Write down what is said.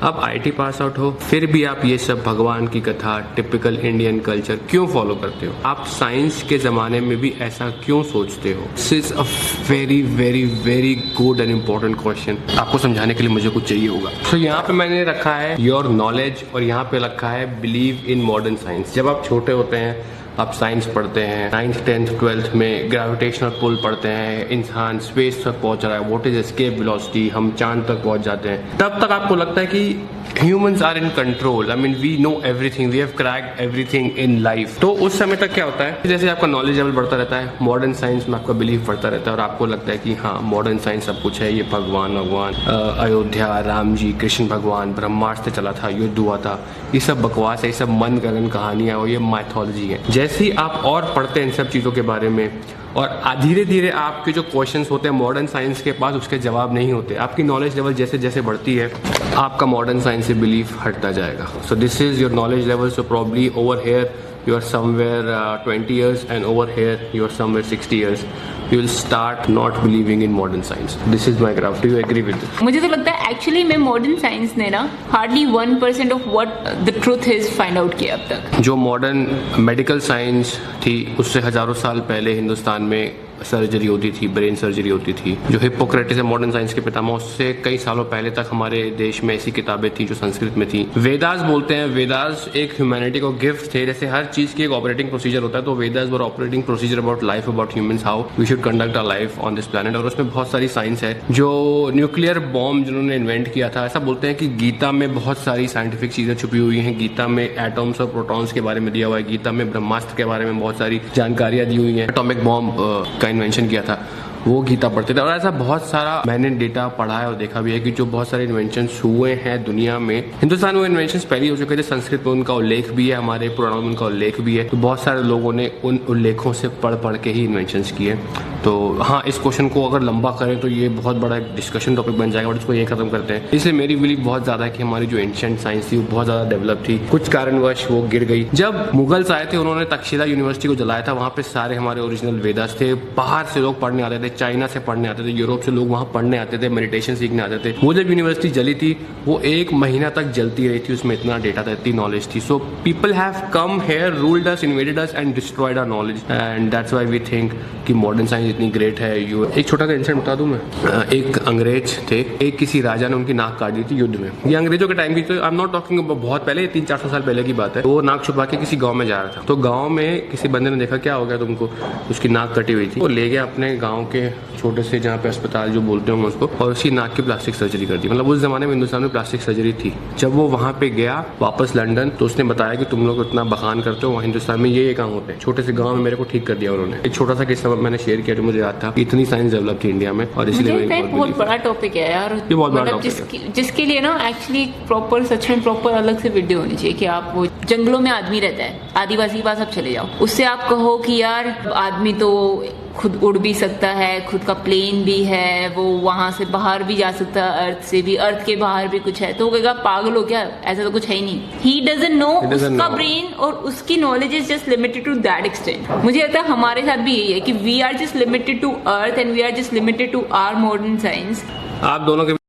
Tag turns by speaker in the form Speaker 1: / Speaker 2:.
Speaker 1: आप IT pass out हो, फिर भी आप ये सब भगवान की कथा, टिपिकल इंडियन कल्चर क्यों फॉलो करते हो? आप साइंस के जमाने में भी ऐसा क्यों सोचते हो? This is a very very very good and important question. आपको समझाने के लिए मुझे कुछ चाहिए होगा। तो यहाँ पे मैंने रखा है योर नॉलेज और यहाँ पे रखा है बिलीव इन मॉडर्न साइंस। जब आप छोटे होते हैं, आप साइंस पढ़ते हैं, 9th 10th 12th में ग्रेविटेशनल पुल पढ़ते हैं, इंसान स्पेस तक पहुंच रहा है, व्हाट इज एस्केप वेलोसिटी, हम चांद तक पहुंच जाते हैं, तब तक आपको लगता है कि humans are in control, I mean we know everything, we have cracked everything in life. तो उस समय तक क्या होता है, जैसे आपका नॉलेज लेवल बढ़ता रहता है, मॉडर्न साइंस में आपका बिलीफ बढ़ता रहता है और आपको लगता है कि हाँ मॉडर्न साइंस सब कुछ है, ये भगवान अयोध्या, राम जी, कृष्ण भगवान, ब्रह्मास्त्र से चला था, युद्ध हुआ था, ये सब बकवास है, ये सब मन गगन कहानियां और ये माइथोलॉजी है। जैसे ही आप और पढ़ते हैं इन सब चीज़ों के बारे में और धीरे धीरे आपके जो क्वेश्चंस होते हैं मॉडर्न साइंस के पास उसके जवाब नहीं होते, आपकी नॉलेज लेवल जैसे जैसे बढ़ती है आपका मॉडर्न साइंस से बिलीफ हटता जाएगा। So this is your knowledge level. So probably over here you are somewhere 20 years and over here you are somewhere 60 years. You will start not believing in modern science. This is my graph. Do you agree with it?
Speaker 2: मुझे तो लगता है actually में modern science ने ना hardly 1% of what the truth is find out किया अब तक।
Speaker 1: जो मॉडर्न मेडिकल साइंस थी उससे हजारों साल पहले हिंदुस्तान में सर्जरी होती थी, ब्रेन सर्जरी होती थी। जो हिप्पोक्रेटिस है मॉडर्न साइंस के पितामह, उससे कई सालों पहले तक हमारे देश में ऐसी किताबें थी जो संस्कृत में थी। वेदास बोलते हैं, वेदास एक ह्यूमैनिटी को गिफ्ट थे। जैसे हर चीज की एक ऑपरेटिंग प्रोसीजर होता है, तो Vedas were operating procedure about life, about humans, how we should conduct our life on this planet. और उसमें बहुत सारी साइंस है। जो न्यूक्लियर बॉम्ब जिन्होंने इन्वेंट किया था, ऐसा बोलते हैं कि गीता में बहुत सारी साइंटिफिक चीजें छुपी हुई हैं। गीता में एटम्स और प्रोटॉन्स के बारे में दिया हुआ है, गीता में ब्रह्मास्त्र के बारे में बहुत सारी जानकारियां दी हुई हैं। एटॉमिक बॉम्ब का इन्वेंशन किया था, वो गीता पढ़ते थे। और ऐसा बहुत सारा मैंने डेटा पढ़ा है और देखा भी है कि जो बहुत सारे इन्वेंशंस हुए हैं दुनिया में, हिंदुस्तान में इन्वेंशंस पहले हो चुके थे, संस्कृत में उनका उल्लेख भी है, हमारे पुराणों में उनका उल्लेख भी है। तो बहुत सारे लोगों ने उन उल्लेखों से पढ़ पढ़ के ही इन्वेंशंस किए। तो हाँ, इस क्वेश्चन को अगर लंबा करें तो ये बहुत बड़ा एक डिस्कशन टॉपिक बन जाएगा, और इसको ये खत्म करते हैं। इसलिए मेरी बिलीव बहुत ज्यादा है कि हमारी जो एंशिएंट साइंस थी वो बहुत ज्यादा डेवलप थी, कुछ कारणवश वो गिर गई। जब मुगल्स आए थे उन्होंने तक्षशिला यूनिवर्सिटी को जलाया था, वहाँ पे सारे हमारे ओरिजिनल वेदास थे। बाहर से लोग पढ़ने आते थे, चाइना से पढ़ने आते थे, यूरोप से लोग वहाँ पढ़ने आते थे, मेडिटेशन सीखने आते थे। वो जब यूनिवर्सिटी जली थी वो 1 महीना तक जलती रही थी, उसमें इतना डेटा था, इतनी नॉलेज थी। So people have come here, ruled us, invaded us and destroyed our knowledge, and that's why we think कि मॉडर्न साइंस इतनी ग्रेट है। एक छोटा सा इंसिडेंट बता दूं मैं। एक अंग्रेज थे, एक किसी राजा ने उनकी नाक काट दी थी युद्ध में। ये अंग्रेजों के टाइम की, तो आई एम नॉट टॉकिंग बहुत पहले, 300-400 साल पहले की बात है। वो नाक छुपा के किसी गांव में जा रहा था, तो गांव में किसी बंदे ने देखा क्या हो गया तुमको, उसकी नाक कटी हुई थी। वो ले गया अपने गाँव के छोटे से जहाँ पे अस्पताल जो बोलते होंगे उसको, और उसकी नाक की प्लास्टिक सर्जरी कर दी। मतलब उस जमाने में हिंदुस्तान में प्लास्टिक सर्जरी थी। जब वो वहाँ पे गया वापस लंदन, तो उसने बताया कि तुम लोग इतना बखान करते हो, वहाँ हिंदुस्तान में ये काम होते हैं। छोटे से गाँव में मेरे को ठीक कर दिया उन्होंने। एक छोटा सा किस्सा मैंने शेयर किया जो मुझे याद था। इतनी साइंस डेवलप थी इंडिया में, और इसलिए
Speaker 2: बहुत बड़ा टॉपिक है यार।
Speaker 1: ये बहुत बड़ा टॉपिक है
Speaker 2: जिसके लिए ना एक्चुअली प्रॉपर, सच में प्रॉपर अलग से वीडियो होनी चाहिए। कि आप वो जंगलों में आदमी रहता है, आदिवासी के पास आप चले जाओ, उससे आप कहो कि यार आदमी तो खुद उड़ भी सकता है, खुद का प्लेन भी है, वो वहां से बाहर भी जा सकता है, अर्थ से भी, अर्थ के बाहर भी कुछ है। तो वो कहेगा पागल हो क्या, ऐसा तो कुछ है ही नहीं। ही डजंट नो, उसका ब्रेन और उसकी knowledge is just limited to that extent. मुझे लगता है हमारे साथ भी यही है कि we are just limited to earth and we are just limited to our modern science.
Speaker 1: आप दोनों के